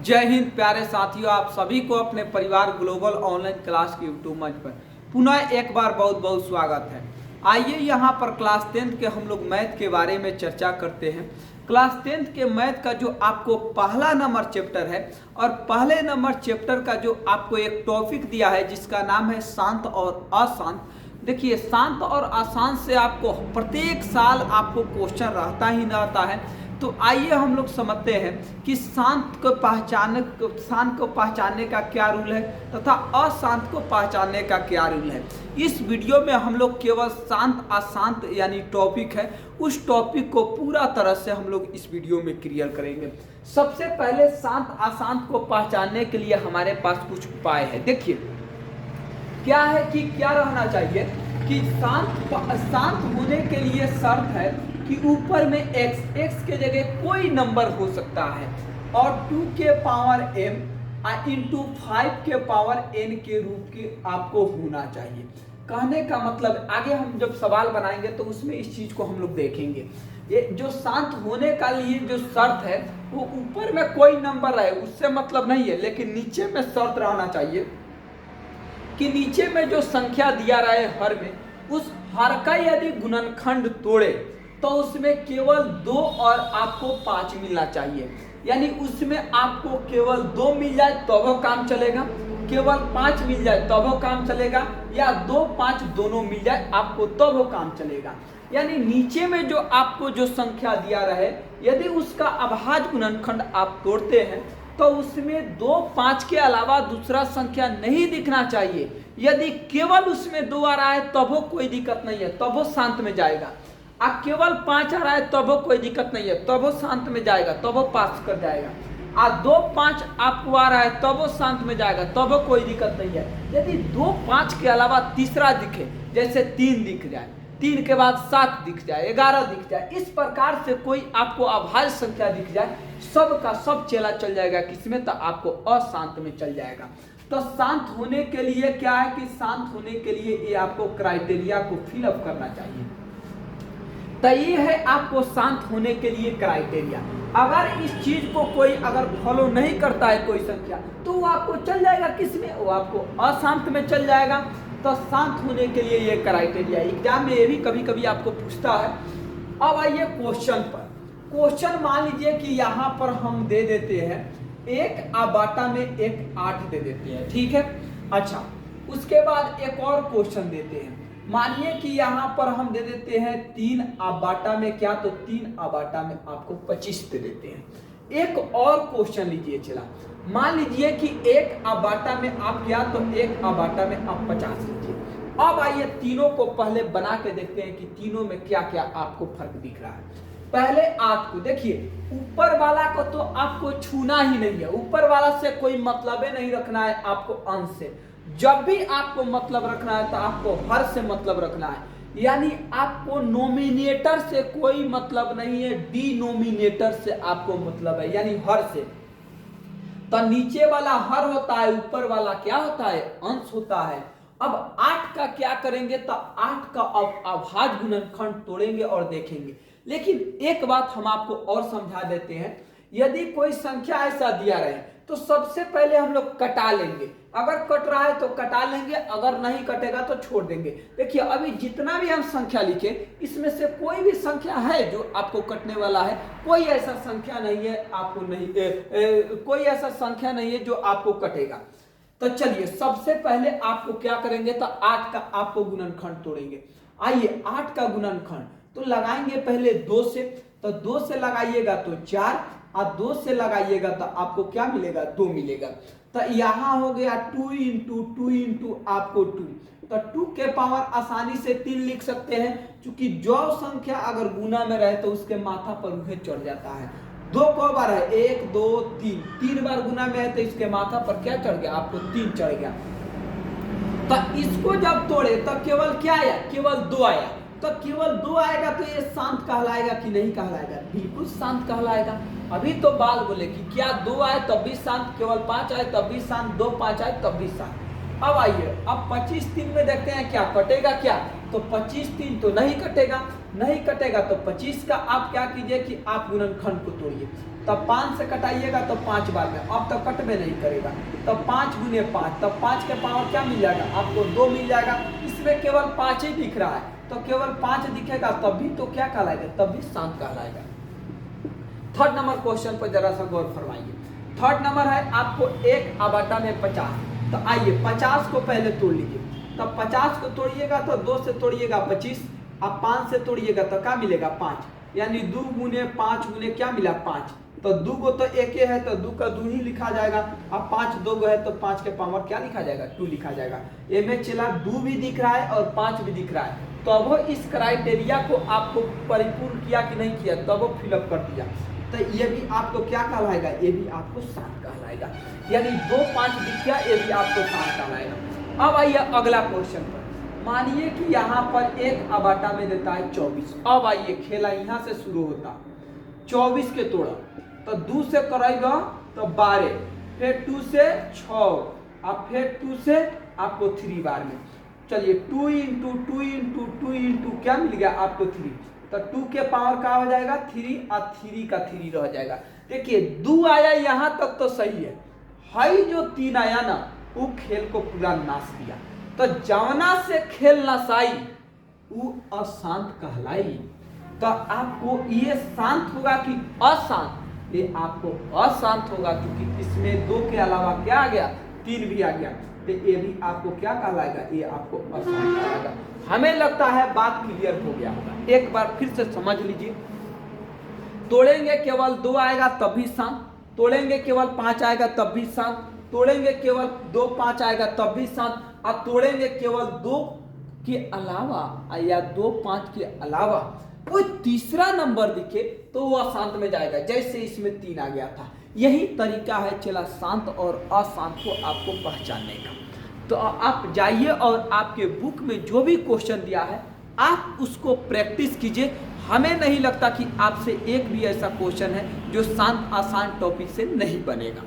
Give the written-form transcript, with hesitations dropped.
जय हिंद प्यारे साथियों, आप सभी को अपने परिवार ग्लोबल ऑनलाइन क्लास के यूट्यूब मंच पर पुनः एक बार बहुत बहुत स्वागत है। आइए यहाँ पर क्लास 10th के हम लोग मैथ के बारे में चर्चा करते हैं। क्लास 10th के मैथ का जो आपको पहला नंबर चैप्टर है और पहले नंबर चैप्टर का जो आपको एक टॉपिक दिया है जिसका नाम है शांत और अशांत। देखिए, शांत और अशांत से आपको प्रत्येक साल आपको क्वेश्चन रहता ही रहता है। तो आइए हम लोग समझते हैं कि शांत को पहचानने का क्या रूल है तथा अशांत को पहचानने का क्या रूल है। इस वीडियो में हम लोग केवल शांत अशांत यानी टॉपिक है, उस टॉपिक को पूरा तरह से हम लोग इस वीडियो में क्लियर करेंगे। सबसे पहले शांत अशांत को पहचानने के लिए हमारे पास कुछ उपाय है। देखिए क्या है कि क्या रहना चाहिए कि शांत होने के लिए शर्त है कि ऊपर में x के जगह कोई नंबर हो सकता है और 2 के पावर m इंटू 5 के पावर n के रूप के आपको होना चाहिए। कहने का मतलब आगे हम जब सवाल बनाएंगे तो उसमें इस चीज को हम लोग देखेंगे। ये जो शांत होने का लिए जो शर्त है वो ऊपर में कोई नंबर रहे उससे मतलब नहीं है, लेकिन नीचे में शर्त रहना चाहिए कि नीचे में जो संख्या दिया रहा है हर में, उस हर का यदि गुणनखंड तोड़े तो उसमें केवल 2 और आपको 5 मिलना चाहिए। यानी उसमें आपको केवल 2 मिल जाए तो वो काम चलेगा, केवल 5 मिल जाए तो वो काम चलेगा, या 2 5 दोनों मिल जाए आपको तो वो काम चलेगा। यानी नीचे में जो आपको जो संख्या दिया रहे यदि उसका अभाज्य गुणनखंड आप तोड़ते हैं तो उसमें 2 5 के अलावा दूसरा संख्या नहीं दिखना चाहिए। यदि केवल उसमें 2 आ रहा है तब वो कोई दिक्कत नहीं है, तब वो शांत में जाएगा। अब केवल 5 आ रहा है तब वो कोई दिक्कत नहीं है, तब वो शांत में जाएगा, तब वो पास कर जाएगा। और 2 5 आपको आ रहा है तब वो शांत में जाएगा, तब वो कोई दिक्कत नहीं है। यदि 2 5 के अलावा तीसरा दिखे, जैसे 3 दिख जाए, 3 के बाद 7 दिख जाए, 11 दिख जाए, इस प्रकार से कोई आपको अभाज्य संख्या दिख जाए, सब का सब चेला चल जाएगा किसमें, तो आपको अशांत में चल जाएगा। तो शांत होने के लिए क्या है कि शांत होने के लिए ये आपको क्राइटेरिया को फिलअप करना चाहिए। तो ये है आपको शांत होने के लिए क्राइटेरिया। अगर इस चीज को कोई अगर फॉलो नहीं करता है कोई संख्या तो वो आपको चल जाएगा किसमें, वो आपको अशांत में चल जाएगा। तो शांत होने के लिए ये क्राइटेरिया एग्जाम में ये भी कभी कभी आपको पूछता है। अब आइए क्वेश्चन पर। क्वेश्चन मान लीजिए कि यहाँ पर हम दे देते हैं 1 बाटा में 1 8 दे देते हैं, ठीक है। अच्छा, उसके बाद एक और क्वेश्चन देते हैं। मानिए कि यहाँ पर हम दे देते हैं 3 बाटा में क्या, तो 3 बाटा में आपको 25 दे देते हैं। एक और क्वेश्चन लीजिए, चला मान लीजिए कि 1 बाटा में आप क्या, तो 1 बाटा में आप 50 लीजिए। अब आइए तीनों को पहले बना के देखते हैं कि तीनों में क्या क्या आपको फर्क दिख रहा है। पहले 8 को देखिए, ऊपर वाला को तो आपको छूना ही नहीं है, ऊपर वाला से कोई मतलब नहीं रखना है आपको अंश से। जब भी आपको मतलब रखना है तो आपको हर से मतलब रखना है। यानी आपको नोमिनेटर से कोई मतलब नहीं है, डिनोमिनेटर से आपको मतलब है, यानी हर से। तो नीचे वाला हर होता है, ऊपर वाला क्या होता है, अंश होता है। अब 8 का क्या करेंगे, तो 8 का अभाज्य गुणनखंड तोड़ेंगे और देखेंगे। लेकिन एक बात हम आपको और समझा देते हैं, यदि कोई संख्या ऐसा दिया रहे तो सबसे पहले हम लोग कटा लेंगे। अगर कट रहा है तो कटा लेंगे, अगर नहीं कटेगा तो छोड़ देंगे। देखिए अभी जितना भी हम संख्या लिखे इसमें से कोई भी संख्या है जो आपको कटने वाला है, कोई ऐसा संख्या नहीं है आपको नहीं कोई ऐसा संख्या नहीं है जो आपको कटेगा। तो चलिए सबसे पहले आपको क्या करेंगे, तो 8 का आपको गुणनखंड तोड़ेंगे। आइए 8 का गुणनखंड तो लगाएंगे पहले 2 से, तो 2 से लगाइएगा तो 4 और 2 से लगाइएगा तो आपको क्या मिलेगा, 2 मिलेगा। तो यहाँ हो गया 2 इंटू आपको 2, तो 2 के पावर आसानी से 3 लिख सकते हैं, क्योंकि जो संख्या अगर गुना में रहे तो उसके माथा पर वह चढ़ जाता है। 2 को बार है 1 2 3, 3 बार गुना में है तो इसके माथा पर क्या चढ़ गया, आपको 3 चढ़ गया। तो इसको जब तोड़े तो केवल क्या आया, केवल 2 आया। तो केवल 2 आएगा तो ये शांत कहलाएगा कि नहीं कहलाएगा, बिल्कुल शांत कहलाएगा। अभी तो बाल बोले कि क्या 2 आए तब भी शांत, केवल 5 आए तब भी शांत, 2 5 आए तब भी शांत। अब आइए, अब 25 3 में देखते हैं क्या कटेगा क्या। तो 25 3 तो नहीं कटेगा, नहीं कटेगा तो 25 का आप क्या कीजिए कि आप गुणनखंड को तोड़िए। तब 5 से कटाइएगा तो 5 बार में, अब तो कट में नहीं करेगा। तब 5 गुने 5, तब 5 के पावर क्या मिल जाएगा आपको 2 मिल जाएगा। इसमें केवल 5 ही दिख रहा है, तो केवल 5 दिखेगा तब भी तो क्या कहलाएगा, तब भी शांत कहलाएगा। थर्ड नंबर क्वेश्चन पर जरा सा गौर फरमाइए। थर्ड नंबर है आपको 1 में 50। तो आइए 50 को पहले तोड़ लीजिए। तब 50 को तोड़िएगा तो 2 से तोड़िएगा 25, अब 5 से तोड़िएगा तो क्या मिलेगा 5, यानी 2 गुने 5 गुने क्या मिला 5। तो 2 को तो 1 है तो 2 का 2 ही लिखा जाएगा। अब 5 2 गो है तो 5 के पावर क्या लिखा जाएगा 2 लिखा जाएगा। ये में चला 2 भी दिख रहा है और 5 भी दिख रहा है। तो अब इस क्राइटेरिया को आपको परिपूर्ण किया कि नहीं किया, तो अब फिलअप कर दिया। तो ये भी आपको क्या कहलाएगा, ये भी आपको शांत कहलाएगा। यानी 2 5 दिख गया, ये भी आपको शांत कहलाएगा। अब आइए अगला क्वेश्चन पर। मानिए कि यहाँ पर 1 में देता है 24। अब आइए खेला यहाँ से शुरू होता, 24 के तोड़ा तो 2 से करेगा तो 12, फिर 2 से 6, अब फिर 2 से आपको 3 बार में। चलिए 2 इंटू 2 इंटू 2 इंटू क्या मिल गया आपको 3। तो 2 के पावर का हो जाएगा 3 और 3 का 3 रह जाएगा। देखिए 2 आया यहाँ तक तो सही है, हाई जो 3 आया ना वो खेल को पूरा नाश किया। तो जवना से खेल नसाई वो अशांत कहलाई। तो आपको ये शांत होगा कि अशांत, ये आपको अशांत होगा क्योंकि इसमें 2 के अलावा क्या आ गया 3 भी आ गया। तो ये भी आपको क्या कहलाएगा, ये आपको अशांत कहलाएगा। हमें लगता है बात क्लियर हो गया होगा, एक बार फिर से समझ लीजिए। तोड़ेंगे केवल 2 आएगा तब भी शांत, तोड़ेंगे केवल 5 आएगा तब भी शांत, तोड़ेंगे केवल 2 5 आएगा तब भी शांत, और तोड़ेंगे केवल 2 के अलावा या 2 5 के अलावा कोई तीसरा नंबर दिखे तो वो अशांत में जाएगा, जैसे इसमें 3 आ गया था। यही तरीका है चला शांत और अशांत को आपको पहचानने का। तो आप जाइए और आपके बुक में जो भी क्वेश्चन दिया है आप उसको प्रैक्टिस कीजिए। हमें नहीं लगता कि आपसे एक भी ऐसा क्वेश्चन है जो शांत आसान टॉपिक से नहीं बनेगा।